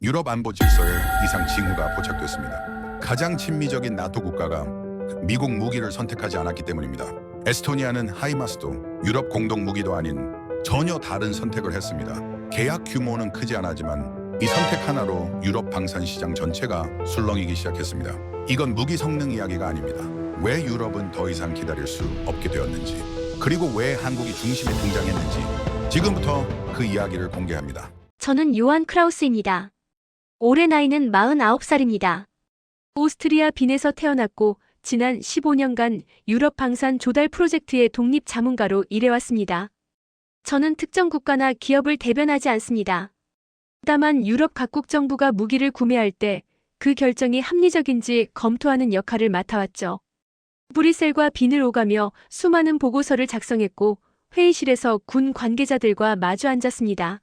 유럽 안보 질서에 이상 징후가 포착됐습니다. 가장 친미적인 나토 국가가 미국 무기를 선택하지 않았기 때문입니다. 에스토니아는 하이마스도 유럽 공동 무기도 아닌 전혀 다른 선택을 했습니다. 계약 규모는 크지 않았지만 이 선택 하나로 유럽 방산 시장 전체가 술렁이기 시작했습니다. 이건 무기 성능 이야기가 아닙니다. 왜 유럽은 더 이상 기다릴 수 없게 되었는지, 그리고 왜 한국이 중심에 등장했는지 지금부터 그 이야기를 공개합니다. 저는 요한 크라우스입니다. 올해 나이는 49살입니다. 오스트리아 빈에서 태어났고 지난 15년간 유럽 방산 조달 프로젝트의 독립 자문가로 일해왔습니다. 저는 특정 국가나 기업을 대변하지 않습니다. 다만 유럽 각국 정부가 무기를 구매할 때 그 결정이 합리적인지 검토하는 역할을 맡아왔죠. 브뤼셀과 빈을 오가며 수많은 보고서를 작성했고 회의실에서 군 관계자들과 마주 앉았습니다.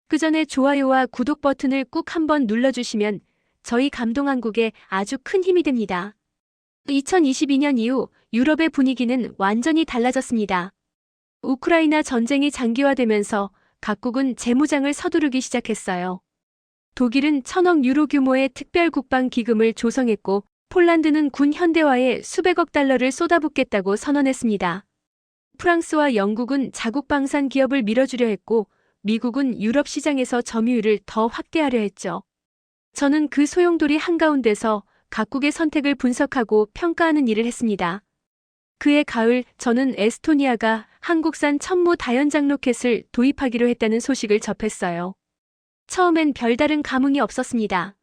그 전에 좋아요와 구독 버튼을 꾹 한번 눌러주시면 저희 감동한국에 아주 큰 힘이 됩니다. 2022년 이후 유럽의 분위기는 완전히 달라졌습니다. 우크라이나 전쟁이 장기화되면서 각국은 재무장을 서두르기 시작했어요. 독일은 1000억 유로 규모의 특별 국방 기금을 조성했고 폴란드는 군 현대화에 수백억 달러를 쏟아붓겠다고 선언했습니다. 프랑스와 영국은 자국 방산 기업을 밀어주려 했고 미국은 유럽 시장에서 점유율을 더 확대하려 했죠. 저는 그 소용돌이 한가운데서 각국의 선택을 분석하고 평가하는 일을 했습니다. 그해 가을 저는 에스토니아가 한국산 천무 다연장 로켓을 도입하기로 했다는 소식을 접했어요. 처음엔 별다른 감흥이 없었습니다.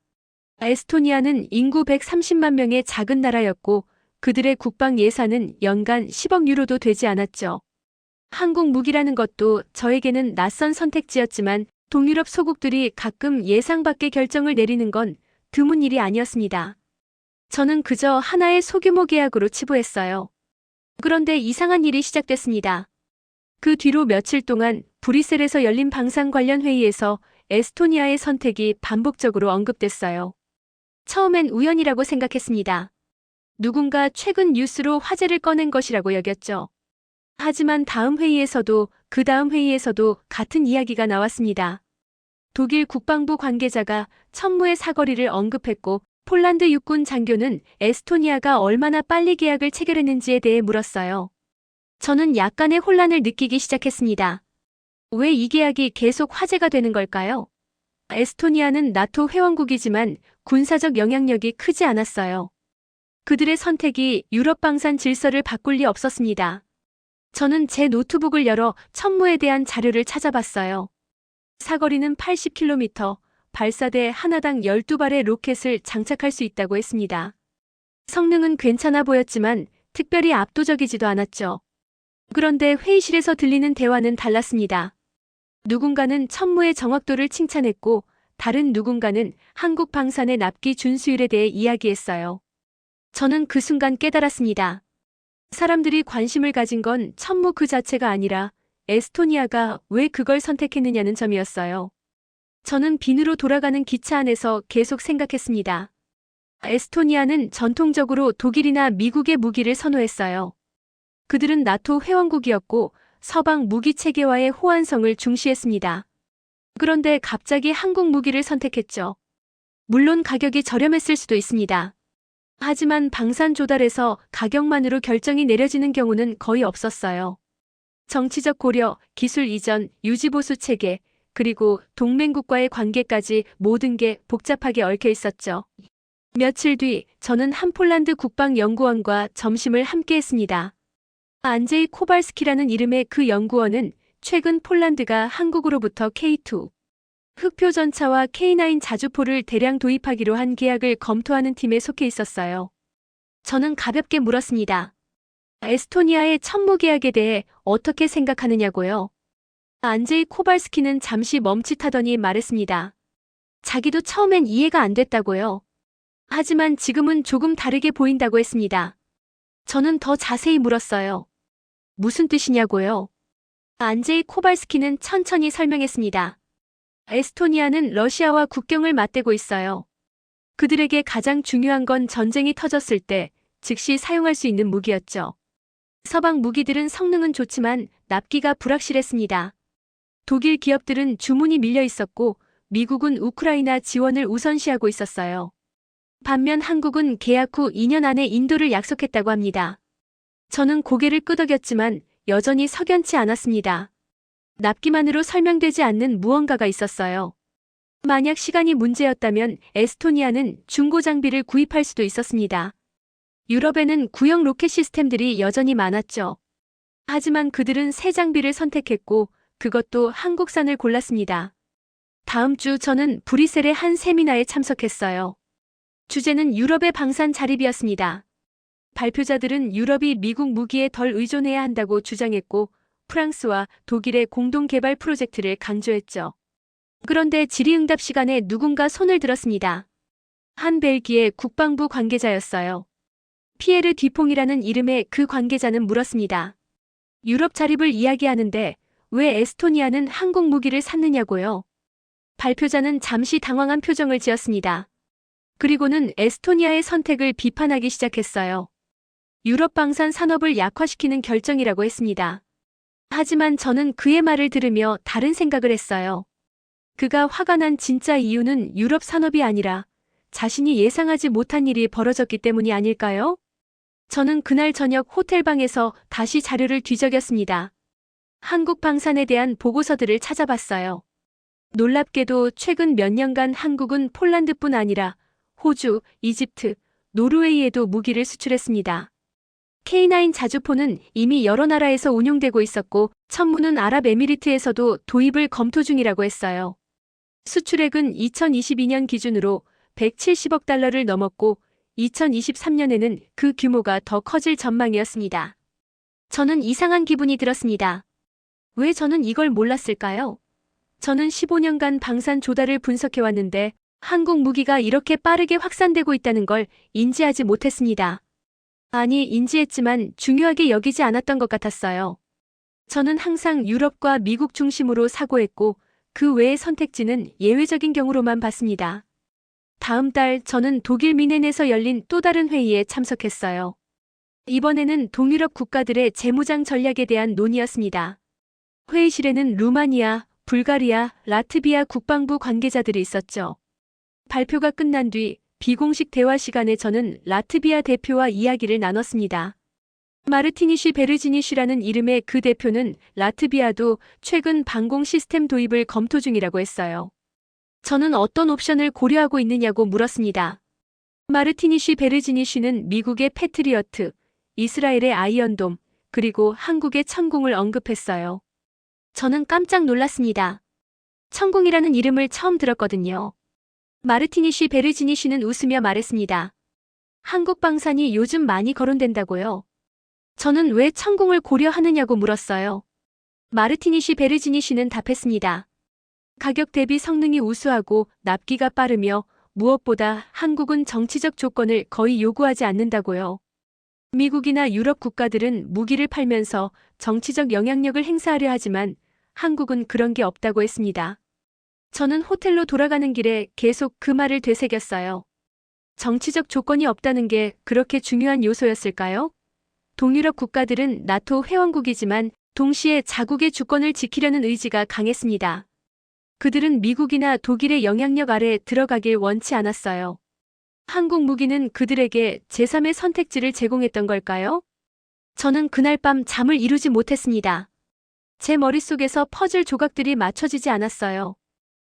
에스토니아는 인구 130만 명의 작은 나라였고 그들의 국방 예산은 연간 10억 유로도 되지 않았죠. 한국 무기라는 것도 저에게는 낯선 선택지였지만 동유럽 소국들이 가끔 예상 밖의 결정을 내리는 건 드문 일이 아니었습니다. 저는 그저 하나의 소규모 계약으로 치부했어요. 그런데 이상한 일이 시작됐습니다. 그 뒤로 며칠 동안 브뤼셀에서 열린 방산 관련 회의에서 에스토니아의 선택이 반복적으로 언급됐어요. 처음엔 우연이라고 생각했습니다. 누군가 최근 뉴스로 화제를 꺼낸 것이라고 여겼죠. 하지만 다음 회의에서도 그 다음 회의에서도 같은 이야기가 나왔습니다. 독일 국방부 관계자가 천무의 사거리를 언급했고 폴란드 육군 장교는 에스토니아가 얼마나 빨리 계약을 체결했는지에 대해 물었어요. 저는 약간의 혼란을 느끼기 시작했습니다. 왜 이 계약이 계속 화제가 되는 걸까요? 에스토니아는 나토 회원국이지만 군사적 영향력이 크지 않았어요. 그들의 선택이 유럽 방산 질서를 바꿀 리 없었습니다. 저는 제 노트북을 열어 천무에 대한 자료를 찾아봤어요. 사거리는 80km, 발사대 하나당 12발의 로켓을 장착할 수 있다고 했습니다. 성능은 괜찮아 보였지만 특별히 압도적이지도 않았죠. 그런데 회의실에서 들리는 대화는 달랐습니다. 누군가는 천무의 정확도를 칭찬했고 다른 누군가는 한국 방산의 납기 준수율에 대해 이야기했어요. 저는 그 순간 깨달았습니다. 사람들이 관심을 가진 건 천무 그 자체가 아니라 에스토니아가 왜 그걸 선택했느냐는 점이었어요. 저는 빈으로 돌아가는 기차 안에서 계속 생각했습니다. 에스토니아는 전통적으로 독일이나 미국의 무기를 선호했어요. 그들은 나토 회원국이었고 서방 무기 체계와의 호환성을 중시했습니다. 그런데 갑자기 한국 무기를 선택했죠. 물론 가격이 저렴했을 수도 있습니다. 하지만 방산 조달에서 가격만으로 결정이 내려지는 경우는 거의 없었어요. 정치적 고려, 기술 이전, 유지보수 체계, 그리고 동맹국과의 관계까지 모든 게 복잡하게 얽혀 있었죠. 며칠 뒤 저는 한 폴란드 국방연구원과 점심을 함께 했습니다. 안제이 코발스키라는 이름의 그 연구원은 최근 폴란드가 한국으로부터 K2 흑표 전차와 K9 자주포를 대량 도입하기로 한 계약을 검토하는 팀에 속해 있었어요. 저는 가볍게 물었습니다. 에스토니아의 천무 계약에 대해 어떻게 생각하느냐고요? 안제이 코발스키는 잠시 멈칫하더니 말했습니다. 자기도 처음엔 이해가 안 됐다고요. 하지만 지금은 조금 다르게 보인다고 했습니다. 저는 더 자세히 물었어요. 무슨 뜻이냐고요? 안제이 코발스키는 천천히 설명했습니다. 에스토니아는 러시아와 국경을 맞대고 있어요. 그들에게 가장 중요한 건 전쟁이 터졌을 때 즉시 사용할 수 있는 무기였죠. 서방 무기들은 성능은 좋지만 납기가 불확실했습니다. 독일 기업들은 주문이 밀려 있었고 미국은 우크라이나 지원을 우선시하고 있었어요. 반면 한국은 계약 후 2년 안에 인도를 약속했다고 합니다. 저는 고개를 끄덕였지만 여전히 석연치 않았습니다. 납기만으로 설명되지 않는 무언가가 있었어요. 만약 시간이 문제였다면 에스토니아는 중고 장비를 구입할 수도 있었습니다. 유럽에는 구형 로켓 시스템들이 여전히 많았죠. 하지만 그들은 새 장비를 선택했고 그것도 한국산을 골랐습니다. 다음 주 저는 브뤼셀의 한 세미나에 참석했어요. 주제는 유럽의 방산 자립이었습니다. 발표자들은 유럽이 미국 무기에 덜 의존해야 한다고 주장했고 프랑스와 독일의 공동 개발 프로젝트를 강조했죠. 그런데 질의응답 시간에 누군가 손을 들었습니다. 한 벨기에 국방부 관계자였어요. 피에르 뒤퐁이라는 이름의 그 관계자는 물었습니다. 유럽 자립을 이야기하는데 왜 에스토니아는 한국 무기를 샀느냐고요? 발표자는 잠시 당황한 표정을 지었습니다. 그리고는 에스토니아의 선택을 비판하기 시작했어요. 유럽 방산 산업을 약화시키는 결정이라고 했습니다. 하지만 저는 그의 말을 들으며 다른 생각을 했어요. 그가 화가 난 진짜 이유는 유럽 산업이 아니라 자신이 예상하지 못한 일이 벌어졌기 때문이 아닐까요? 저는 그날 저녁 호텔방에서 다시 자료를 뒤적였습니다. 한국 방산에 대한 보고서들을 찾아봤어요. 놀랍게도 최근 몇 년간 한국은 폴란드뿐 아니라 호주, 이집트, 노르웨이에도 무기를 수출했습니다. K9 자주포는 이미 여러 나라에서 운용되고 있었고 천문은 아랍에미리트에서도 도입을 검토 중이라고 했어요. 수출액은 2022년 기준으로 170억 달러를 넘었고 2023년에는 그 규모가 더 커질 전망이었습니다. 저는 이상한 기분이 들었습니다. 왜 저는 이걸 몰랐을까요? 저는 15년간 방산 조달을 분석해왔는데 한국 무기가 이렇게 빠르게 확산되고 있다는 걸 인지하지 못했습니다. 아니, 인지했지만 중요하게 여기지 않았던 것 같았어요. 저는 항상 유럽과 미국 중심으로 사고했고 그 외의 선택지는 예외적인 경우로만 봤습니다. 다음 달 저는 독일 미넨에서 열린 또 다른 회의에 참석했어요. 이번에는 동유럽 국가들의 재무장 전략에 대한 논의였습니다. 회의실에는 루마니아, 불가리아, 라트비아 국방부 관계자들이 있었죠. 발표가 끝난 뒤 비공식 대화 시간에 저는 라트비아 대표와 이야기를 나눴습니다. 마르티니쉬 베르지니쉬라는 이름의 그 대표는 라트비아도 최근 방공 시스템 도입을 검토 중이라고 했어요. 저는 어떤 옵션을 고려하고 있느냐고 물었습니다. 마르티니쉬 베르지니쉬는 미국의 패트리어트, 이스라엘의 아이언돔, 그리고 한국의 천궁을 언급했어요. 저는 깜짝 놀랐습니다. 천궁이라는 이름을 처음 들었거든요. 마르티니쉬 베르지니쉬는 웃으며 말했습니다. 한국 방산이 요즘 많이 거론된다고요. 저는 왜 천궁을 고려하느냐고 물었어요. 마르티니쉬 베르지니쉬는 답했습니다. 가격 대비 성능이 우수하고 납기가 빠르며 무엇보다 한국은 정치적 조건을 거의 요구하지 않는다고요. 미국이나 유럽 국가들은 무기를 팔면서 정치적 영향력을 행사하려 하지만 한국은 그런 게 없다고 했습니다. 저는 호텔로 돌아가는 길에 계속 그 말을 되새겼어요. 정치적 조건이 없다는 게 그렇게 중요한 요소였을까요? 동유럽 국가들은 나토 회원국이지만 동시에 자국의 주권을 지키려는 의지가 강했습니다. 그들은 미국이나 독일의 영향력 아래 들어가길 원치 않았어요. 한국 무기는 그들에게 제3의 선택지를 제공했던 걸까요? 저는 그날 밤 잠을 이루지 못했습니다. 제 머릿속에서 퍼즐 조각들이 맞춰지지 않았어요.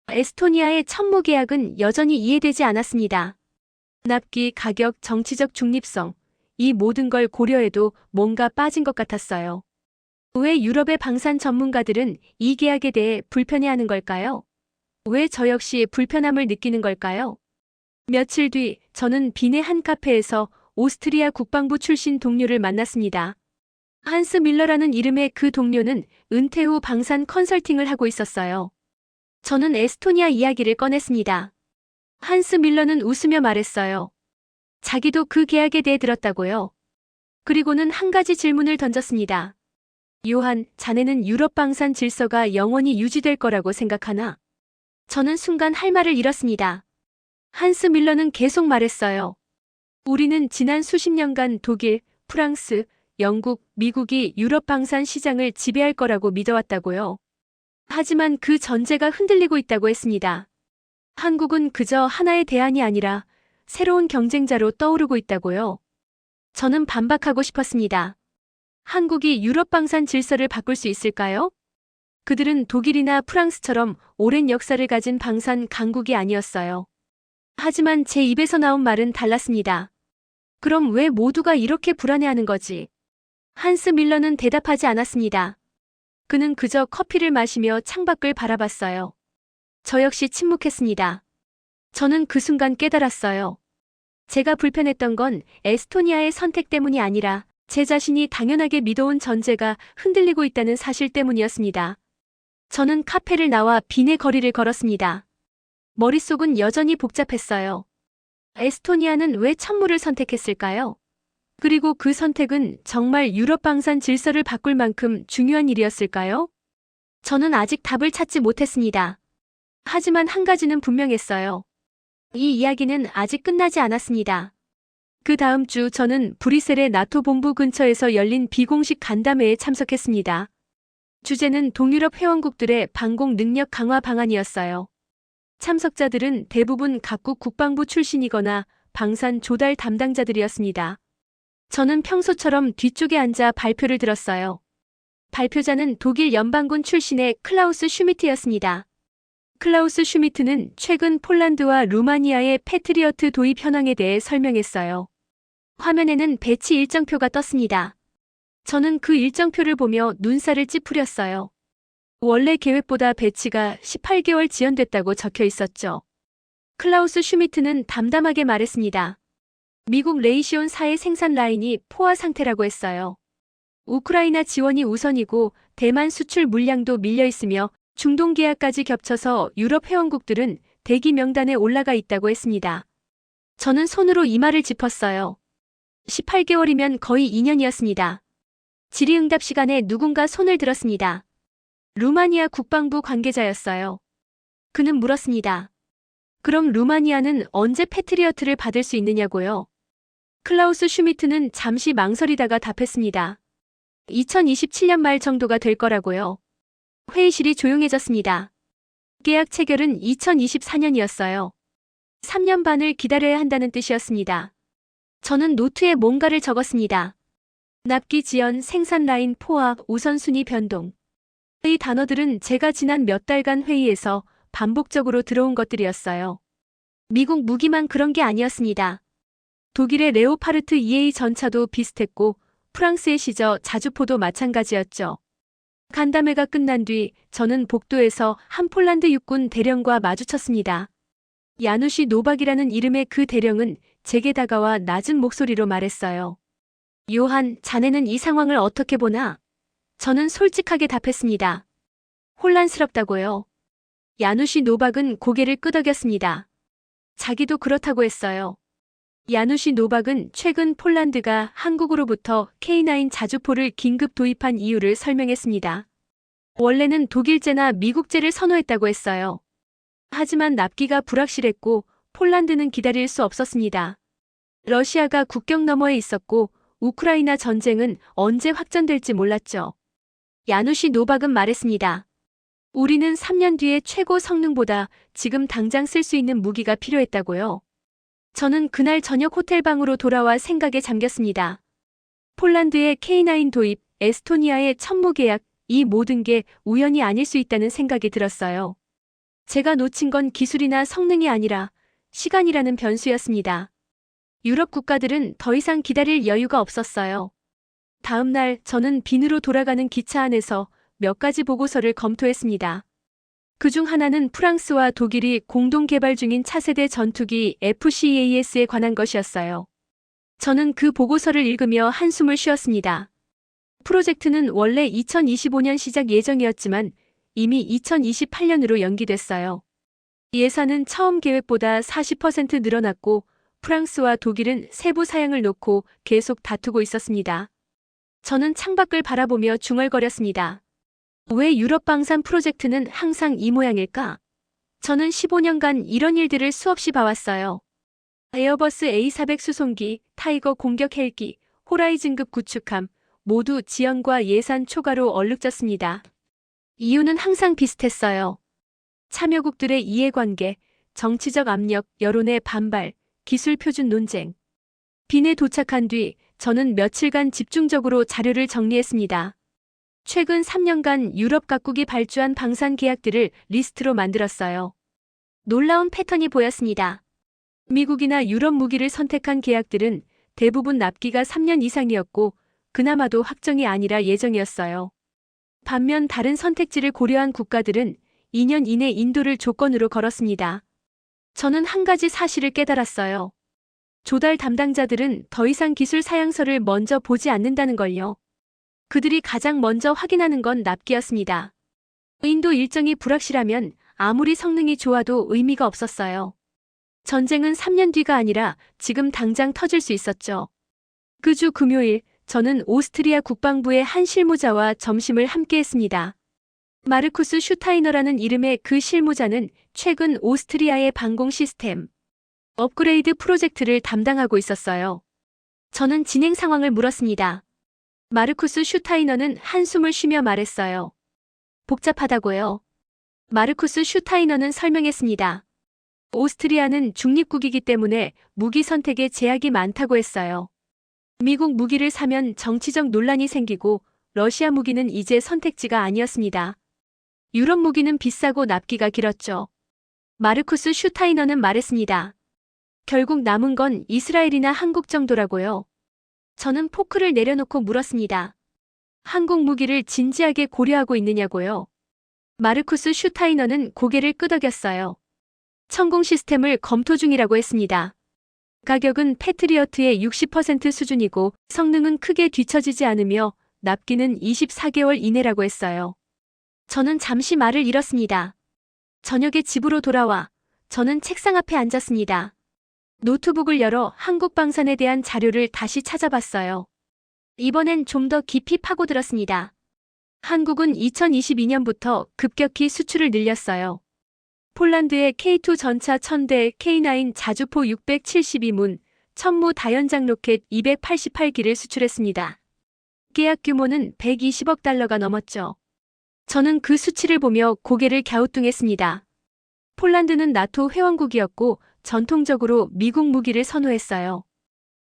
에스토니아의 천무 계약은 여전히 이해되지 않았습니다. 납기, 가격, 정치적 중립성, 이 모든 걸 고려해도 뭔가 빠진 것 같았어요. 왜 유럽의 방산 전문가들은 이 계약에 대해 불편해하는 걸까요? 왜 저 역시 불편함을 느끼는 걸까요? 며칠 뒤 저는 빈의 한 카페에서 오스트리아 국방부 출신 동료를 만났습니다. 한스 밀러라는 이름의 그 동료는 은퇴 후 방산 컨설팅을 하고 있었어요. 저는 에스토니아 이야기를 꺼냈습니다. 한스 밀러는 웃으며 말했어요. 자기도 그 계약에 대해 들었다고요. 그리고는 한 가지 질문을 던졌습니다. 요한, 자네는 유럽 방산 질서가 영원히 유지될 거라고 생각하나? 저는 순간 할 말을 잃었습니다. 한스 밀러는 계속 말했어요. 우리는 지난 수십 년간 독일, 프랑스, 영국, 미국이 유럽 방산 시장을 지배할 거라고 믿어왔다고요. 하지만 그 전제가 흔들리고 있다고 했습니다. 한국은 그저 하나의 대안이 아니라 새로운 경쟁자로 떠오르고 있다고요. 저는 반박하고 싶었습니다. 한국이 유럽 방산 질서를 바꿀 수 있을까요? 그들은 독일이나 프랑스처럼 오랜 역사를 가진 방산 강국이 아니었어요. 하지만 제 입에서 나온 말은 달랐습니다. 그럼 왜 모두가 이렇게 불안해하는 거지? 한스 밀러는 대답하지 않았습니다. 그는 그저 커피를 마시며 창밖을 바라봤어요. 저 역시 침묵했습니다. 저는 그 순간 깨달았어요. 제가 불편했던 건 에스토니아의 선택 때문이 아니라 제 자신이 당연하게 믿어온 전제가 흔들리고 있다는 사실 때문이었습니다. 저는 카페를 나와 빈의 거리를 걸었습니다. 머릿속은 여전히 복잡했어요. 에스토니아는 왜 천무를 선택했을까요? 그리고 그 선택은 정말 유럽 방산 질서를 바꿀 만큼 중요한 일이었을까요? 저는 아직 답을 찾지 못했습니다. 하지만 한 가지는 분명했어요. 이 이야기는 아직 끝나지 않았습니다. 그 다음 주 저는 브뤼셀의 나토 본부 근처에서 열린 비공식 간담회에 참석했습니다. 주제는 동유럽 회원국들의 방공 능력 강화 방안이었어요. 참석자들은 대부분 각국 국방부 출신이거나 방산 조달 담당자들이었습니다. 저는 평소처럼 뒤쪽에 앉아 발표를 들었어요. 발표자는 독일 연방군 출신의 클라우스 슈미트였습니다. 클라우스 슈미트는 최근 폴란드와 루마니아의 패트리어트 도입 현황에 대해 설명했어요. 화면에는 배치 일정표가 떴습니다. 저는 그 일정표를 보며 눈살을 찌푸렸어요. 원래 계획보다 배치가 18개월 지연됐다고 적혀 있었죠. 클라우스 슈미트는 담담하게 말했습니다. 미국 레이시온 4의 생산 라인이 포화 상태라고 했어요. 우크라이나 지원이 우선이고 대만 수출 물량도 밀려 있으며 중동 계약까지 겹쳐서 유럽 회원국들은 대기 명단에 올라가 있다고 했습니다. 저는 손으로 이마를 짚었어요. 18개월이면 거의 2년이었습니다. 질의응답 시간에 누군가 손을 들었습니다. 루마니아 국방부 관계자였어요. 그는 물었습니다. 그럼 루마니아는 언제 패트리어트를 받을 수 있느냐고요? 클라우스 슈미트는 잠시 망설이다가 답했습니다. 2027년 말 정도가 될 거라고요. 회의실이 조용해졌습니다. 계약 체결은 2024년이었어요. 3년 반을 기다려야 한다는 뜻이었습니다. 저는 노트에 뭔가를 적었습니다. 납기 지연, 생산 라인 포화, 우선순위 변동. 이 단어들은 제가 지난 몇 달간 회의에서 반복적으로 들어온 것들이었어요. 미국 무기만 그런 게 아니었습니다. 독일의 레오파르트 2A 전차도 비슷했고 프랑스의 시저 자주포도 마찬가지였죠. 간담회가 끝난 뒤 저는 복도에서 한 폴란드 육군 대령과 마주쳤습니다. 야누시 노박이라는 이름의 그 대령은 제게 다가와 낮은 목소리로 말했어요. 요한, 자네는 이 상황을 어떻게 보나? 저는 솔직하게 답했습니다. 혼란스럽다고요. 야누시 노박은 고개를 끄덕였습니다. 자기도 그렇다고 했어요. 야누시 노박은 최근 폴란드가 한국으로부터 K9 자주포를 긴급 도입한 이유를 설명했습니다. 원래는 독일제나 미국제를 선호했다고 했어요. 하지만 납기가 불확실했고 폴란드는 기다릴 수 없었습니다. 러시아가 국경 너머에 있었고 우크라이나 전쟁은 언제 확전될지 몰랐죠. 야누시 노박은 말했습니다. 우리는 3년 뒤에 최고 성능보다 지금 당장 쓸 수 있는 무기가 필요했다고요. 저는 그날 저녁 호텔방으로 돌아와 생각에 잠겼습니다. 폴란드의 K9 도입, 에스토니아의 천무 계약, 이 모든 게 우연이 아닐 수 있다는 생각이 들었어요. 제가 놓친 건 기술이나 성능이 아니라 시간이라는 변수였습니다. 유럽 국가들은 더 이상 기다릴 여유가 없었어요. 다음 날 저는 빈으로 돌아가는 기차 안에서 몇 가지 보고서를 검토했습니다. 그중 하나는 프랑스와 독일이 공동 개발 중인 차세대 전투기 FCAS에 관한 것이었어요. 저는 그 보고서를 읽으며 한숨을 쉬었습니다. 프로젝트는 원래 2025년 시작 예정이었지만 이미 2028년으로 연기됐어요. 예산은 처음 계획보다 40% 늘어났고 프랑스와 독일은 세부 사양을 놓고 계속 다투고 있었습니다. 저는 창밖을 바라보며 중얼거렸습니다. 왜 유럽 방산 프로젝트는 항상 이 모양일까? 저는 15년간 이런 일들을 수없이 봐왔어요. 에어버스 A400 수송기, 타이거 공격 헬기, 호라이즌급 구축함, 모두 지연과 예산 초과로 얼룩졌습니다. 이유는 항상 비슷했어요. 참여국들의 이해관계, 정치적 압력, 여론의 반발, 기술 표준 논쟁. 빈에 도착한 뒤 저는 며칠간 집중적으로 자료를 정리했습니다. 최근 3년간 유럽 각국이 발주한 방산 계약들을 리스트로 만들었어요. 놀라운 패턴이 보였습니다. 미국이나 유럽 무기를 선택한 계약들은 대부분 납기가 3년 이상이었고 그나마도 확정이 아니라 예정이었어요. 반면 다른 선택지를 고려한 국가들은 2년 이내 인도를 조건으로 걸었습니다. 저는 한 가지 사실을 깨달았어요. 조달 담당자들은 더 이상 기술 사양서를 먼저 보지 않는다는 걸요. 그들이 가장 먼저 확인하는 건 납기였습니다. 인도 일정이 불확실하면 아무리 성능이 좋아도 의미가 없었어요. 전쟁은 3년 뒤가 아니라 지금 당장 터질 수 있었죠. 그 주 금요일, 저는 오스트리아 국방부의 한 실무자와 점심을 함께 했습니다. 마르쿠스 슈타이너라는 이름의 그 실무자는 최근 오스트리아의 방공 시스템 업그레이드 프로젝트를 담당하고 있었어요. 저는 진행 상황을 물었습니다. 마르쿠스 슈타이너는 한숨을 쉬며 말했어요. 복잡하다고요. 마르쿠스 슈타이너는 설명했습니다. 오스트리아는 중립국이기 때문에 무기 선택에 제약이 많다고 했어요. 미국 무기를 사면 정치적 논란이 생기고 러시아 무기는 이제 선택지가 아니었습니다. 유럽 무기는 비싸고 납기가 길었죠. 마르쿠스 슈타이너는 말했습니다. 결국 남은 건 이스라엘이나 한국 정도라고요. 저는 포크를 내려놓고 물었습니다. 한국 무기를 진지하게 고려하고 있느냐고요. 마르쿠스 슈타이너는 고개를 끄덕였어요. 천공 시스템을 검토 중이라고 했습니다. 가격은 패트리어트의 60% 수준이고 성능은 크게 뒤처지지 않으며 납기는 24개월 이내라고 했어요. 저는 잠시 말을 잃었습니다. 저녁에 집으로 돌아와 저는 책상 앞에 앉았습니다. 노트북을 열어 한국 방산에 대한 자료를 다시 찾아봤어요. 이번엔 좀 더 깊이 파고들었습니다. 한국은 2022년부터 급격히 수출을 늘렸어요. 폴란드의 K2 전차 1000대, K9 자주포 672문, 천무 다연장 로켓 288기를 수출했습니다. 계약 규모는 120억 달러가 넘었죠. 저는 그 수치를 보며 고개를 갸우뚱했습니다. 폴란드는 나토 회원국이었고 전통적으로 미국 무기를 선호했어요.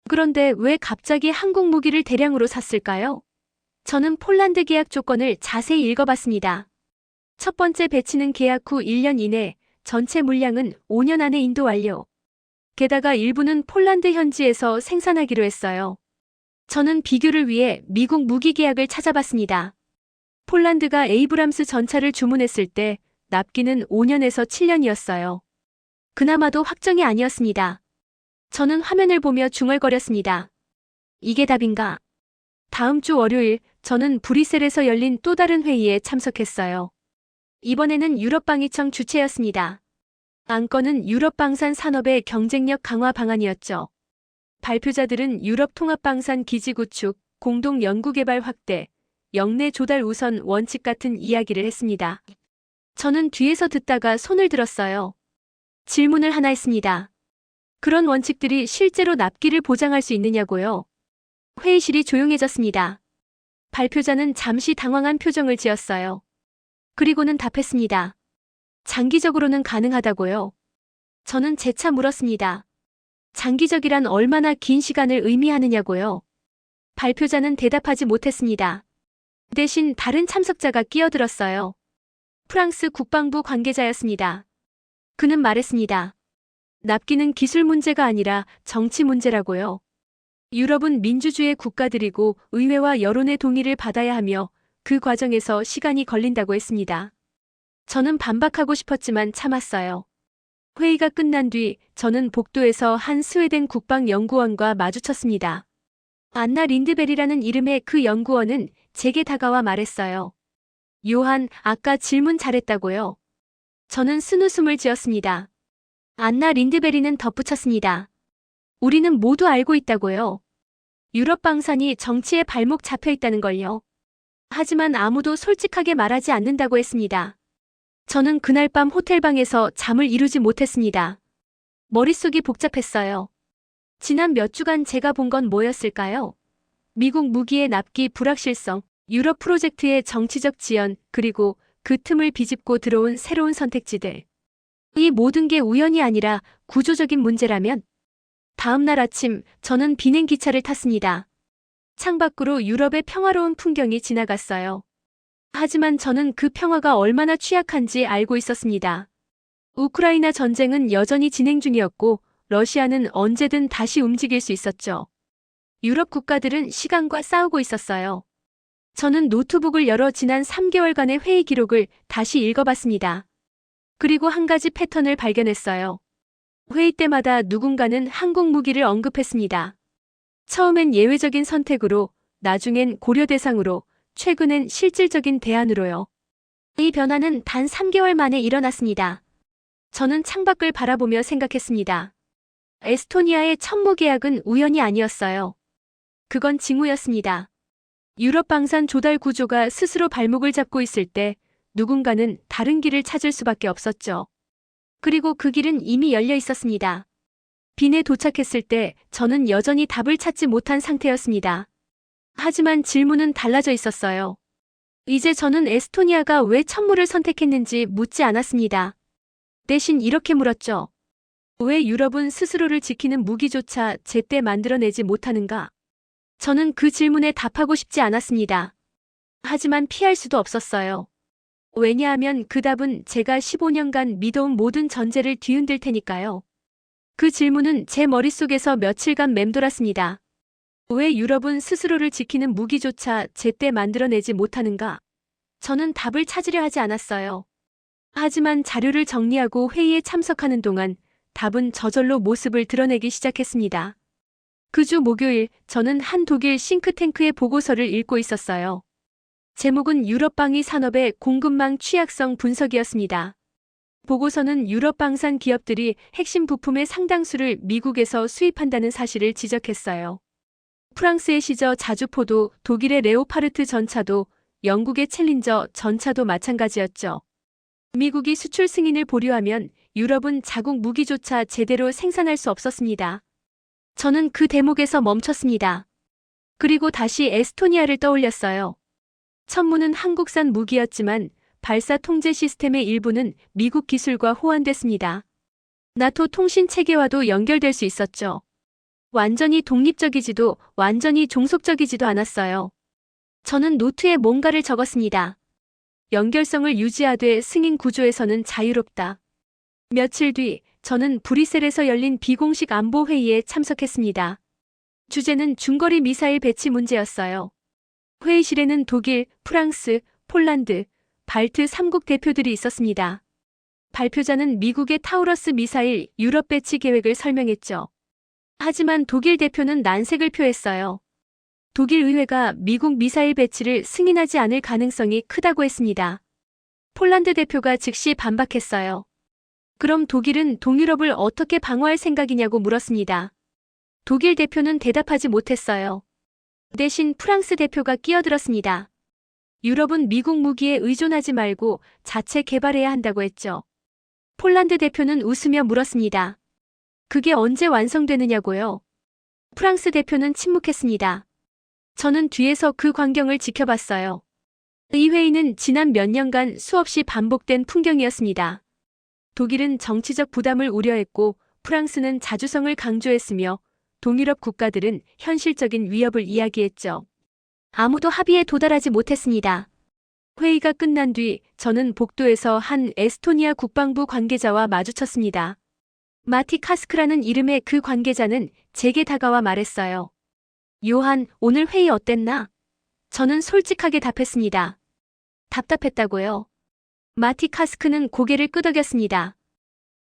그런데 왜 갑자기 한국 무기를 대량으로 샀을까요? 저는 폴란드 계약 조건을 자세히 읽어봤습니다. 첫 번째 배치는 계약 후 1년 이내, 전체 물량은 5년 안에 인도 완료. 게다가 일부는 폴란드 현지에서 생산하기로 했어요. 저는 비교를 위해 미국 무기 계약을 찾아봤습니다. 폴란드가 에이브람스 전차를 주문했을 때 납기는 5년에서 7년이었어요. 그나마도 확정이 아니었습니다. 저는 화면을 보며 중얼거렸습니다. 이게 답인가? 다음 주 월요일, 저는 브뤼셀에서 열린 또 다른 회의에 참석했어요. 이번에는 유럽방위청 주최였습니다. 안건은 유럽 방산 산업의 경쟁력 강화 방안이었죠. 발표자들은 유럽 통합방산 기지 구축, 공동 연구개발 확대, 영내 조달 우선 원칙 같은 이야기를 했습니다. 저는 뒤에서 듣다가 손을 들었어요. 질문을 하나 했습니다. 그런 원칙들이 실제로 납기를 보장할 수 있느냐고요? 회의실이 조용해졌습니다. 발표자는 잠시 당황한 표정을 지었어요. 그리고는 답했습니다. 장기적으로는 가능하다고요. 저는 재차 물었습니다. 장기적이란 얼마나 긴 시간을 의미하느냐고요. 발표자는 대답하지 못했습니다. 대신 다른 참석자가 끼어들었어요. 프랑스 국방부 관계자였습니다. 그는 말했습니다. 납기는 기술 문제가 아니라 정치 문제라고요. 유럽은 민주주의 국가들이고 의회와 여론의 동의를 받아야 하며 그 과정에서 시간이 걸린다고 했습니다. 저는 반박하고 싶었지만 참았어요. 회의가 끝난 뒤 저는 복도에서 한 스웨덴 국방연구원과 마주쳤습니다. 안나 린드벨이라는 이름의 그 연구원은 제게 다가와 말했어요. 요한, 아까 질문 잘했다고요. 저는 쓴웃음을 지었습니다. 안나 린드베리는 덧붙였습니다. 우리는 모두 알고 있다고요. 유럽 방산이 정치에 발목 잡혀 있다는 걸요. 하지만 아무도 솔직하게 말하지 않는다고 했습니다. 저는 그날 밤 호텔방에서 잠을 이루지 못했습니다. 머릿속이 복잡했어요. 지난 몇 주간 제가 본 건 뭐였을까요? 미국 무기의 납기 불확실성, 유럽 프로젝트의 정치적 지연, 그리고 그 틈을 비집고 들어온 새로운 선택지들. 이 모든 게 우연이 아니라 구조적인 문제라면? 다음 날 아침, 저는 비냉 기차를 탔습니다. 창밖으로 유럽의 평화로운 풍경이 지나갔어요. 하지만 저는 그 평화가 얼마나 취약한지 알고 있었습니다. 우크라이나 전쟁은 여전히 진행 중이었고, 러시아는 언제든 다시 움직일 수 있었죠. 유럽 국가들은 시간과 싸우고 있었어요. 저는 노트북을 열어 지난 3개월간의 회의 기록을 다시 읽어봤습니다. 그리고 한 가지 패턴을 발견했어요. 회의 때마다 누군가는 한국 무기를 언급했습니다. 처음엔 예외적인 선택으로, 나중엔 고려 대상으로, 최근엔 실질적인 대안으로요. 이 변화는 단 3개월 만에 일어났습니다. 저는 창밖을 바라보며 생각했습니다. 에스토니아의 천무 계약은 우연이 아니었어요. 그건 징후였습니다. 유럽 방산 조달 구조가 스스로 발목을 잡고 있을 때 누군가는 다른 길을 찾을 수밖에 없었죠. 그리고 그 길은 이미 열려 있었습니다. 빈에 도착했을 때 저는 여전히 답을 찾지 못한 상태였습니다. 하지만 질문은 달라져 있었어요. 이제 저는 에스토니아가 왜 천무를 선택했는지 묻지 않았습니다. 대신 이렇게 물었죠. 왜 유럽은 스스로를 지키는 무기조차 제때 만들어내지 못하는가? 저는 그 질문에 답하고 싶지 않았습니다. 하지만 피할 수도 없었어요. 왜냐하면 그 답은 제가 15년간 믿어온 모든 전제를 뒤흔들 테니까요. 그 질문은 제 머릿속에서 며칠간 맴돌았습니다. 왜 유럽은 스스로를 지키는 무기조차 제때 만들어내지 못하는가? 저는 답을 찾으려 하지 않았어요. 하지만 자료를 정리하고 회의에 참석하는 동안 답은 저절로 모습을 드러내기 시작했습니다. 그 주 목요일, 저는 한 독일 싱크탱크의 보고서를 읽고 있었어요. 제목은 유럽 방위 산업의 공급망 취약성 분석이었습니다. 보고서는 유럽 방산 기업들이 핵심 부품의 상당수를 미국에서 수입한다는 사실을 지적했어요. 프랑스의 시저 자주포도, 독일의 레오파르트 전차도, 영국의 챌린저 전차도 마찬가지였죠. 미국이 수출 승인을 보류하면 유럽은 자국 무기조차 제대로 생산할 수 없었습니다. 저는 그 대목에서 멈췄습니다. 그리고 다시 에스토니아를 떠올렸어요. 천무는 한국산 무기였지만 발사 통제 시스템의 일부는 미국 기술과 호환됐습니다. 나토 통신 체계와도 연결될 수 있었죠. 완전히 독립적이지도 완전히 종속적이지도 않았어요. 저는 노트에 뭔가를 적었습니다. 연결성을 유지하되 승인 구조에서는 자유롭다. 며칠 뒤 저는 브뤼셀에서 열린 비공식 안보 회의에 참석했습니다. 주제는 중거리 미사일 배치 문제였어요. 회의실에는 독일, 프랑스, 폴란드, 발트 3국 대표들이 있었습니다. 발표자는 미국의 타우러스 미사일 유럽 배치 계획을 설명했죠. 하지만 독일 대표는 난색을 표했어요. 독일 의회가 미국 미사일 배치를 승인하지 않을 가능성이 크다고 했습니다. 폴란드 대표가 즉시 반박했어요. 그럼 독일은 동유럽을 어떻게 방어할 생각이냐고 물었습니다. 독일 대표는 대답하지 못했어요. 대신 프랑스 대표가 끼어들었습니다. 유럽은 미국 무기에 의존하지 말고 자체 개발해야 한다고 했죠. 폴란드 대표는 웃으며 물었습니다. 그게 언제 완성되느냐고요? 프랑스 대표는 침묵했습니다. 저는 뒤에서 그 광경을 지켜봤어요. 이 회의는 지난 몇 년간 수없이 반복된 풍경이었습니다. 독일은 정치적 부담을 우려했고 프랑스는 자주성을 강조했으며 동유럽 국가들은 현실적인 위협을 이야기했죠. 아무도 합의에 도달하지 못했습니다. 회의가 끝난 뒤 저는 복도에서 한 에스토니아 국방부 관계자와 마주쳤습니다. 마티 카스크라는 이름의 그 관계자는 제게 다가와 말했어요. 요한, 오늘 회의 어땠나? 저는 솔직하게 답했습니다. 답답했다고요. 마티 카스크는 고개를 끄덕였습니다.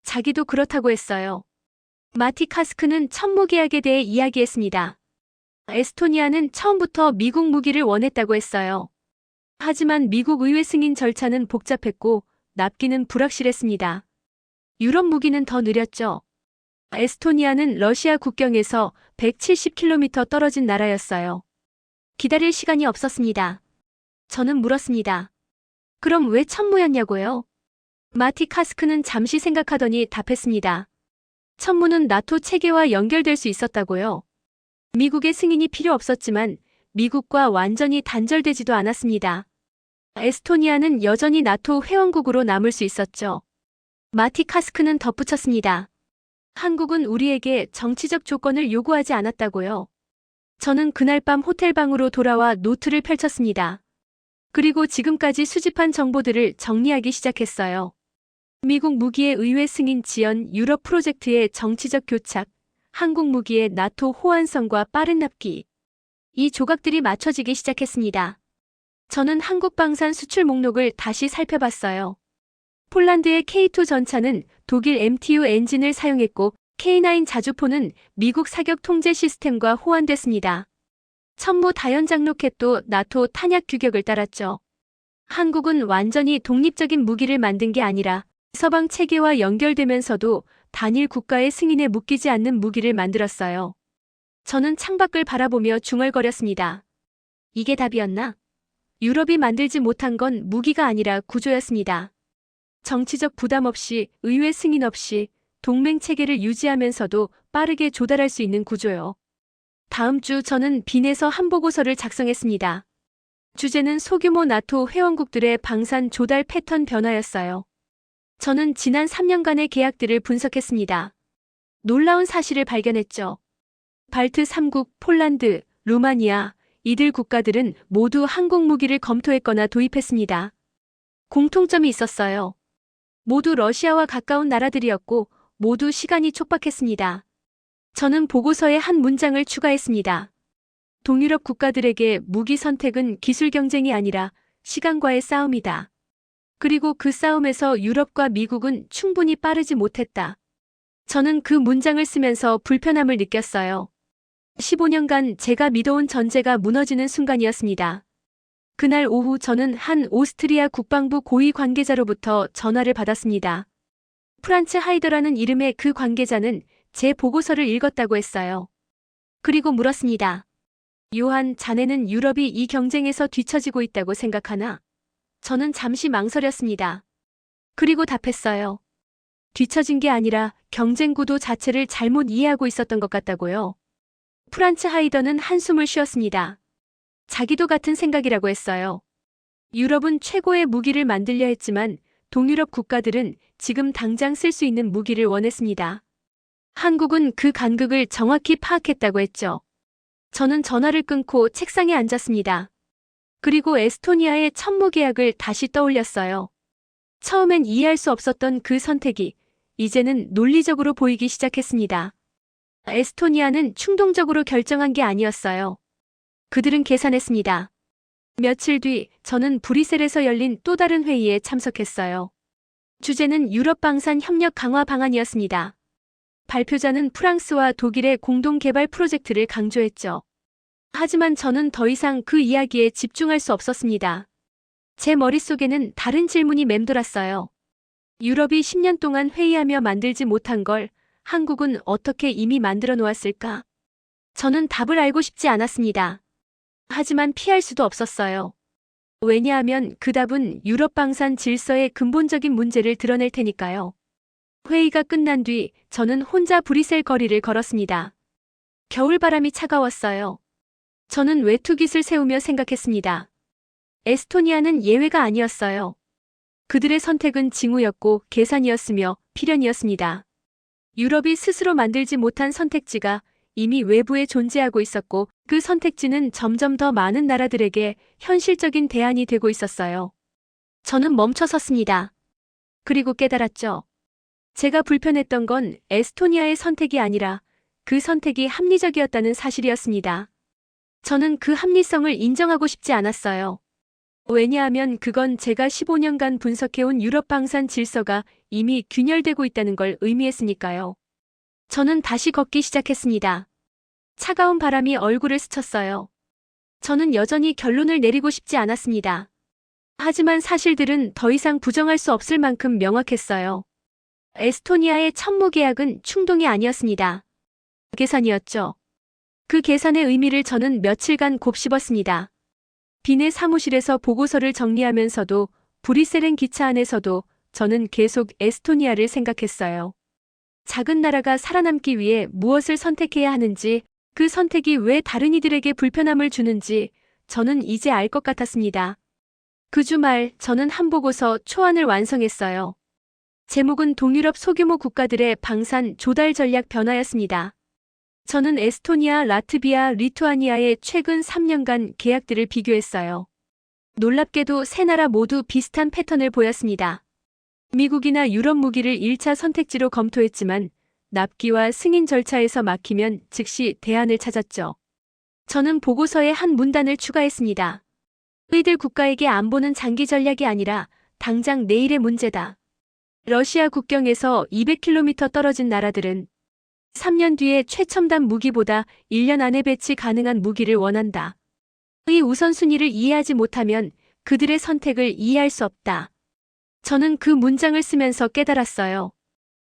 자기도 그렇다고 했어요. 마티 카스크는 천무 계약에 대해 이야기했습니다. 에스토니아는 처음부터 미국 무기를 원했다고 했어요. 하지만 미국 의회 승인 절차는 복잡했고 납기는 불확실했습니다. 유럽 무기는 더 느렸죠. 에스토니아는 러시아 국경에서 170km 떨어진 나라였어요. 기다릴 시간이 없었습니다. 저는 물었습니다. 그럼 왜 천무였냐고요? 마티 카스크는 잠시 생각하더니 답했습니다. 천무는 나토 체계와 연결될 수 있었다고요. 미국의 승인이 필요 없었지만 미국과 완전히 단절되지도 않았습니다. 에스토니아는 여전히 나토 회원국으로 남을 수 있었죠. 마티 카스크는 덧붙였습니다. 한국은 우리에게 정치적 조건을 요구하지 않았다고요. 저는 그날 밤 호텔방으로 돌아와 노트를 펼쳤습니다. 그리고 지금까지 수집한 정보들을 정리하기 시작했어요. 미국 무기의 의회 승인 지연, 유럽 프로젝트의 정치적 교착, 한국 무기의 나토 호환성과 빠른 납기. 이 조각들이 맞춰지기 시작했습니다. 저는 한국 방산 수출 목록을 다시 살펴봤어요. 폴란드의 K2 전차는 독일 MTU 엔진을 사용했고 K9 자주포는 미국 사격 통제 시스템과 호환됐습니다. 천무 다연장 로켓도 나토 탄약 규격을 따랐죠. 한국은 완전히 독립적인 무기를 만든 게 아니라 서방 체계와 연결되면서도 단일 국가의 승인에 묶이지 않는 무기를 만들었어요. 저는 창밖을 바라보며 중얼거렸습니다. 이게 답이었나? 유럽이 만들지 못한 건 무기가 아니라 구조였습니다. 정치적 부담 없이, 의회 승인 없이 동맹 체계를 유지하면서도 빠르게 조달할 수 있는 구조요. 다음 주 저는 빈에서 한 보고서를 작성했습니다. 주제는 소규모 나토 회원국들의 방산 조달 패턴 변화였어요. 저는 지난 3년간의 계약들을 분석했습니다. 놀라운 사실을 발견했죠. 발트 3국, 폴란드, 루마니아, 이들 국가들은 모두 한국 무기를 검토했거나 도입했습니다. 공통점이 있었어요. 모두 러시아와 가까운 나라들이었고 모두 시간이 촉박했습니다. 저는 보고서에 한 문장을 추가했습니다. 동유럽 국가들에게 무기 선택은 기술 경쟁이 아니라 시간과의 싸움이다. 그리고 그 싸움에서 유럽과 미국은 충분히 빠르지 못했다. 저는 그 문장을 쓰면서 불편함을 느꼈어요. 15년간 제가 믿어온 전제가 무너지는 순간이었습니다. 그날 오후 저는 한 오스트리아 국방부 고위 관계자로부터 전화를 받았습니다. 프란츠 하이더라는 이름의 그 관계자는 제 보고서를 읽었다고 했어요. 그리고 물었습니다. 요한, 자네는 유럽이 이 경쟁에서 뒤처지고 있다고 생각하나? 저는 잠시 망설였습니다. 그리고 답했어요. 뒤처진 게 아니라 경쟁 구도 자체를 잘못 이해하고 있었던 것 같다고요. 프란츠 하이더는 한숨을 쉬었습니다. 자기도 같은 생각이라고 했어요. 유럽은 최고의 무기를 만들려 했지만 동유럽 국가들은 지금 당장 쓸 수 있는 무기를 원했습니다. 한국은 그 간극을 정확히 파악했다고 했죠. 저는 전화를 끊고 책상에 앉았습니다. 그리고 에스토니아의 천무 계약을 다시 떠올렸어요. 처음엔 이해할 수 없었던 그 선택이 이제는 논리적으로 보이기 시작했습니다. 에스토니아는 충동적으로 결정한 게 아니었어요. 그들은 계산했습니다. 며칠 뒤 저는 브뤼셀에서 열린 또 다른 회의에 참석했어요. 주제는 유럽 방산 협력 강화 방안이었습니다. 발표자는 프랑스와 독일의 공동 개발 프로젝트를 강조했죠. 하지만 저는 더 이상 그 이야기에 집중할 수 없었습니다. 제 머릿속에는 다른 질문이 맴돌았어요. 유럽이 10년 동안 회의하며 만들지 못한 걸 한국은 어떻게 이미 만들어 놓았을까? 저는 답을 알고 싶지 않았습니다. 하지만 피할 수도 없었어요. 왜냐하면 그 답은 유럽 방산 질서의 근본적인 문제를 드러낼 테니까요. 회의가 끝난 뒤 저는 혼자 브뤼셀 거리를 걸었습니다. 겨울바람이 차가웠어요. 저는 외투깃을 세우며 생각했습니다. 에스토니아는 예외가 아니었어요. 그들의 선택은 징후였고 계산이었으며 필연이었습니다. 유럽이 스스로 만들지 못한 선택지가 이미 외부에 존재하고 있었고 그 선택지는 점점 더 많은 나라들에게 현실적인 대안이 되고 있었어요. 저는 멈춰 섰습니다. 그리고 깨달았죠. 제가 불편했던 건 에스토니아의 선택이 아니라 그 선택이 합리적이었다는 사실이었습니다. 저는 그 합리성을 인정하고 싶지 않았어요. 왜냐하면 그건 제가 15년간 분석해온 유럽 방산 질서가 이미 균열되고 있다는 걸 의미했으니까요. 저는 다시 걷기 시작했습니다. 차가운 바람이 얼굴을 스쳤어요. 저는 여전히 결론을 내리고 싶지 않았습니다. 하지만 사실들은 더 이상 부정할 수 없을 만큼 명확했어요. 에스토니아의 천무 계약은 충동이 아니었습니다. 계산이었죠. 그 계산의 의미를 저는 며칠간 곱씹었습니다. 빈의 사무실에서 보고서를 정리하면서도 브뤼셀행 기차 안에서도 저는 계속 에스토니아를 생각했어요. 작은 나라가 살아남기 위해 무엇을 선택해야 하는지, 그 선택이 왜 다른 이들에게 불편함을 주는지 저는 이제 알 것 같았습니다. 그 주말 저는 한 보고서 초안을 완성했어요. 제목은 동유럽 소규모 국가들의 방산 조달 전략 변화였습니다. 저는 에스토니아, 라트비아, 리투아니아의 최근 3년간 계약들을 비교했어요. 놀랍게도 세 나라 모두 비슷한 패턴을 보였습니다. 미국이나 유럽 무기를 1차 선택지로 검토했지만 납기와 승인 절차에서 막히면 즉시 대안을 찾았죠. 저는 보고서에 한 문단을 추가했습니다. 이들 국가에게 안보는 장기 전략이 아니라 당장 내일의 문제다. 러시아 국경에서 200km 떨어진 나라들은 3년 뒤에 최첨단 무기보다 1년 안에 배치 가능한 무기를 원한다. 이 우선순위를 이해하지 못하면 그들의 선택을 이해할 수 없다. 저는 그 문장을 쓰면서 깨달았어요.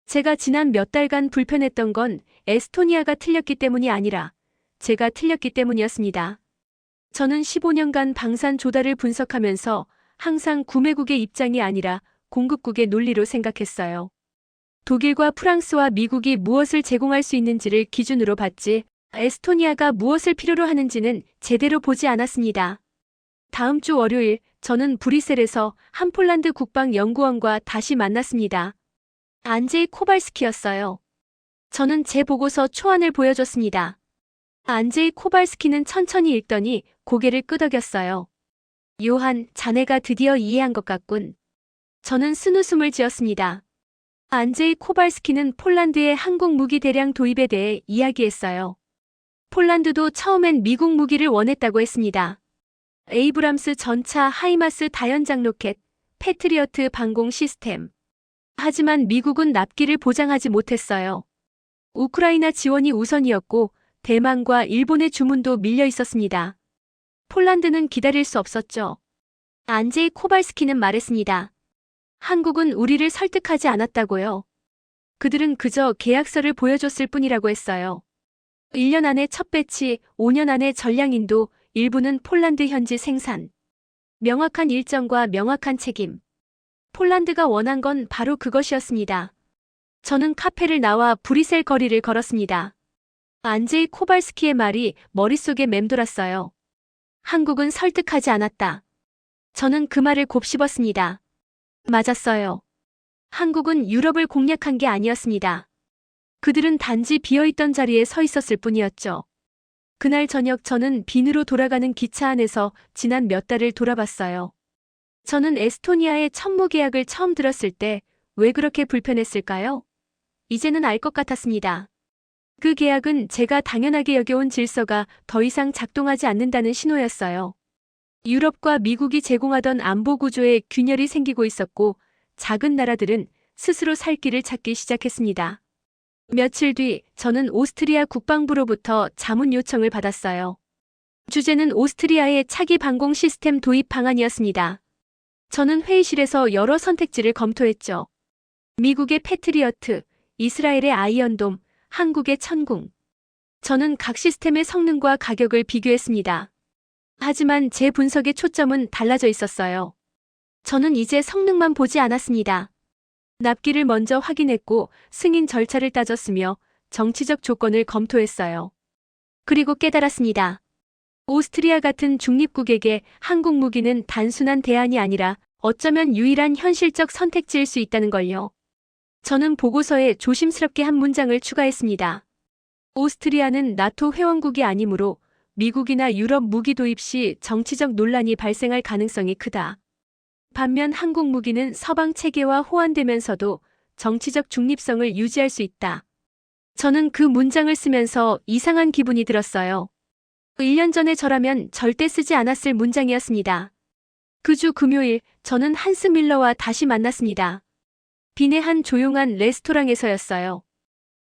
제가 지난 몇 달간 불편했던 건 에스토니아가 틀렸기 때문이 아니라 제가 틀렸기 때문이었습니다. 저는 15년간 방산 조달을 분석하면서 항상 구매국의 입장이 아니라 공급국의 논리로 생각했어요. 독일과 프랑스와 미국이 무엇을 제공할 수 있는지를 기준으로 봤지 에스토니아가 무엇을 필요로 하는지는 제대로 보지 않았습니다. 다음 주 월요일 저는 브뤼셀에서 한 폴란드 국방연구원과 다시 만났습니다. 안제이 코발스키였어요. 저는 제 보고서 초안을 보여줬습니다. 안제이 코발스키는 천천히 읽더니 고개를 끄덕였어요. 요한, 자네가 드디어 이해한 것 같군. 저는 쓴웃음을 지었습니다. 안제이 코발스키는 폴란드의 한국 무기 대량 도입에 대해 이야기했어요. 폴란드도 처음엔 미국 무기를 원했다고 했습니다. 에이브람스 전차 하이마스 다연장 로켓, 패트리어트 방공 시스템. 하지만 미국은 납기를 보장하지 못했어요. 우크라이나 지원이 우선이었고 대만과 일본의 주문도 밀려 있었습니다. 폴란드는 기다릴 수 없었죠. 안제이 코발스키는 말했습니다. 한국은 우리를 설득하지 않았다고요. 그들은 그저 계약서를 보여줬을 뿐이라고 했어요. 1년 안에 첫 배치, 5년 안에 전량 인도, 일부는 폴란드 현지 생산. 명확한 일정과 명확한 책임. 폴란드가 원한 건 바로 그것이었습니다. 저는 카페를 나와 브뤼셀 거리를 걸었습니다. 안제이 코발스키의 말이 머릿속에 맴돌았어요. 한국은 설득하지 않았다. 저는 그 말을 곱씹었습니다. 맞았어요. 한국은 유럽을 공략한 게 아니었습니다. 그들은 단지 비어있던 자리에 서 있었을 뿐이었죠. 그날 저녁 저는 빈으로 돌아가는 기차 안에서 지난 몇 달을 돌아봤어요. 저는 에스토니아의 천무 계약을 처음 들었을 때 왜 그렇게 불편했을까요? 이제는 알 것 같았습니다. 그 계약은 제가 당연하게 여겨온 질서가 더 이상 작동하지 않는다는 신호였어요. 유럽과 미국이 제공하던 안보 구조에 균열이 생기고 있었고 작은 나라들은 스스로 살 길을 찾기 시작했습니다. 며칠 뒤 저는 오스트리아 국방부로부터 자문 요청을 받았어요. 주제는 오스트리아의 차기 방공 시스템 도입 방안이었습니다. 저는 회의실에서 여러 선택지를 검토했죠. 미국의 패트리어트, 이스라엘의 아이언돔, 한국의 천궁. 저는 각 시스템의 성능과 가격을 비교했습니다. 하지만 제 분석의 초점은 달라져 있었어요. 저는 이제 성능만 보지 않았습니다. 납기를 먼저 확인했고 승인 절차를 따졌으며 정치적 조건을 검토했어요. 그리고 깨달았습니다. 오스트리아 같은 중립국에게 한국 무기는 단순한 대안이 아니라 어쩌면 유일한 현실적 선택지일 수 있다는 걸요. 저는 보고서에 조심스럽게 한 문장을 추가했습니다. 오스트리아는 나토 회원국이 아니므로 미국이나 유럽 무기 도입 시 정치적 논란이 발생할 가능성이 크다. 반면 한국 무기는 서방 체계와 호환되면서도 정치적 중립성을 유지할 수 있다. 저는 그 문장을 쓰면서 이상한 기분이 들었어요. 1년 전에 저라면 절대 쓰지 않았을 문장이었습니다. 그 주 금요일 저는 한스 밀러와 다시 만났습니다. 빈의 한 조용한 레스토랑에서였어요.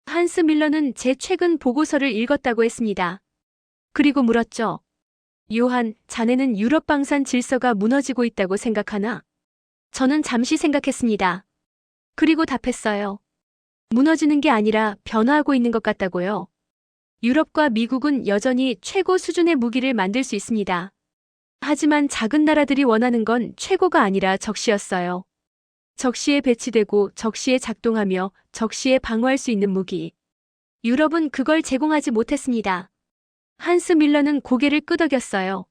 한스 밀러는 제 최근 보고서를 읽었다고 했습니다. 그리고 물었죠. 요한, 자네는 유럽 방산 질서가 무너지고 있다고 생각하나? 저는 잠시 생각했습니다. 그리고 답했어요. 무너지는 게 아니라 변화하고 있는 것 같다고요. 유럽과 미국은 여전히 최고 수준의 무기를 만들 수 있습니다. 하지만 작은 나라들이 원하는 건 최고가 아니라 적시였어요. 적시에 배치되고 적시에 작동하며 적시에 방어할 수 있는 무기. 유럽은 그걸 제공하지 못했습니다. 한스 밀러는 고개를 끄덕였어요.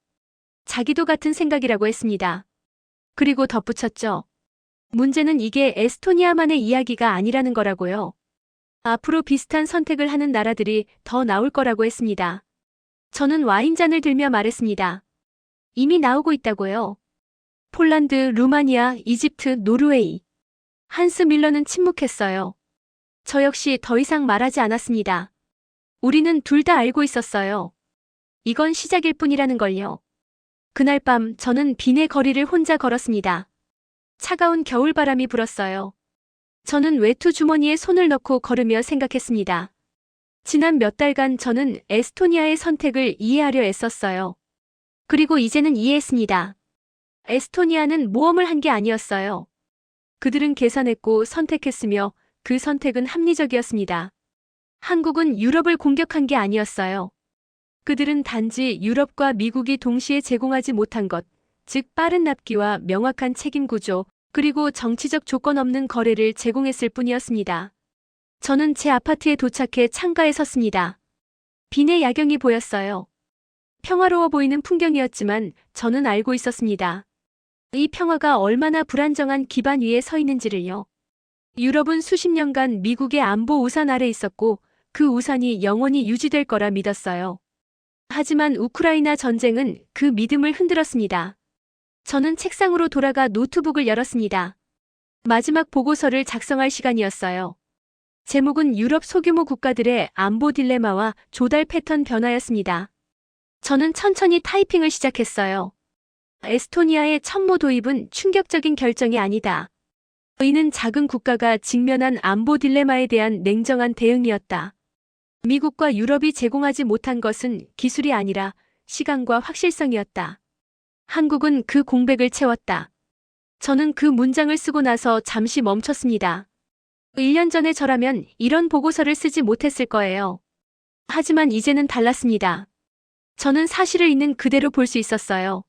자기도 같은 생각이라고 했습니다. 그리고 덧붙였죠. 문제는 이게 에스토니아만의 이야기가 아니라는 거라고요. 앞으로 비슷한 선택을 하는 나라들이 더 나올 거라고 했습니다. 저는 와인잔을 들며 말했습니다. 이미 나오고 있다고요. 폴란드, 루마니아, 이집트, 노르웨이. 한스 밀러는 침묵했어요. 저 역시 더 이상 말하지 않았습니다. 우리는 둘 다 알고 있었어요. 이건 시작일 뿐이라는 걸요. 그날 밤 저는 빈의 거리를 혼자 걸었습니다. 차가운 겨울바람이 불었어요. 저는 외투 주머니에 손을 넣고 걸으며 생각했습니다. 지난 몇 달간 저는 에스토니아의 선택을 이해하려 애썼어요. 그리고 이제는 이해했습니다. 에스토니아는 모험을 한 게 아니었어요. 그들은 계산했고 선택했으며 그 선택은 합리적이었습니다. 한국은 유럽을 공격한 게 아니었어요. 그들은 단지 유럽과 미국이 동시에 제공하지 못한 것, 즉 빠른 납기와 명확한 책임 구조, 그리고 정치적 조건 없는 거래를 제공했을 뿐이었습니다. 저는 제 아파트에 도착해 창가에 섰습니다. 빈의 야경이 보였어요. 평화로워 보이는 풍경이었지만 저는 알고 있었습니다. 이 평화가 얼마나 불안정한 기반 위에 서 있는지를요. 유럽은 수십 년간 미국의 안보 우산 아래 있었고 그 우산이 영원히 유지될 거라 믿었어요. 하지만 우크라이나 전쟁은 그 믿음을 흔들었습니다. 저는 책상으로 돌아가 노트북을 열었습니다. 마지막 보고서를 작성할 시간이었어요. 제목은 유럽 소규모 국가들의 안보 딜레마와 조달 패턴 변화였습니다. 저는 천천히 타이핑을 시작했어요. 에스토니아의 천모 도입은 충격적인 결정이 아니다. 이는 작은 국가가 직면한 안보 딜레마에 대한 냉정한 대응이었다. 미국과 유럽이 제공하지 못한 것은 기술이 아니라 시간과 확실성이었다. 한국은 그 공백을 채웠다. 저는 그 문장을 쓰고 나서 잠시 멈췄습니다. 1년 전에 저라면 이런 보고서를 쓰지 못했을 거예요. 하지만 이제는 달랐습니다. 저는 사실을 있는 그대로 볼 수 있었어요.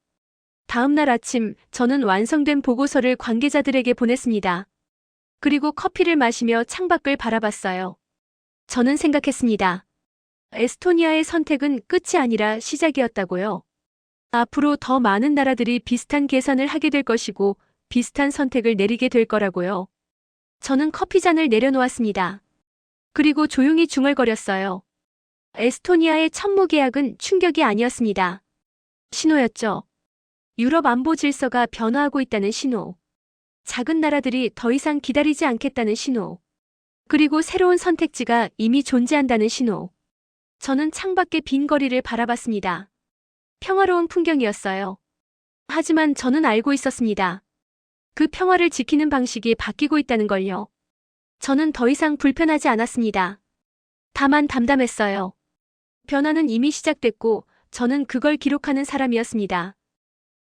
다음 날 아침 저는 완성된 보고서를 관계자들에게 보냈습니다. 그리고 커피를 마시며 창밖을 바라봤어요. 저는 생각했습니다. 에스토니아의 선택은 끝이 아니라 시작이었다고요. 앞으로 더 많은 나라들이 비슷한 계산을 하게 될 것이고 비슷한 선택을 내리게 될 거라고요. 저는 커피잔을 내려놓았습니다. 그리고 조용히 중얼거렸어요. 에스토니아의 천무 계약은 충격이 아니었습니다. 신호였죠. 유럽 안보 질서가 변화하고 있다는 신호. 작은 나라들이 더 이상 기다리지 않겠다는 신호. 그리고 새로운 선택지가 이미 존재한다는 신호. 저는 창밖의 빈 거리를 바라봤습니다. 평화로운 풍경이었어요. 하지만 저는 알고 있었습니다. 그 평화를 지키는 방식이 바뀌고 있다는 걸요. 저는 더 이상 불편하지 않았습니다. 다만 담담했어요. 변화는 이미 시작됐고 저는 그걸 기록하는 사람이었습니다.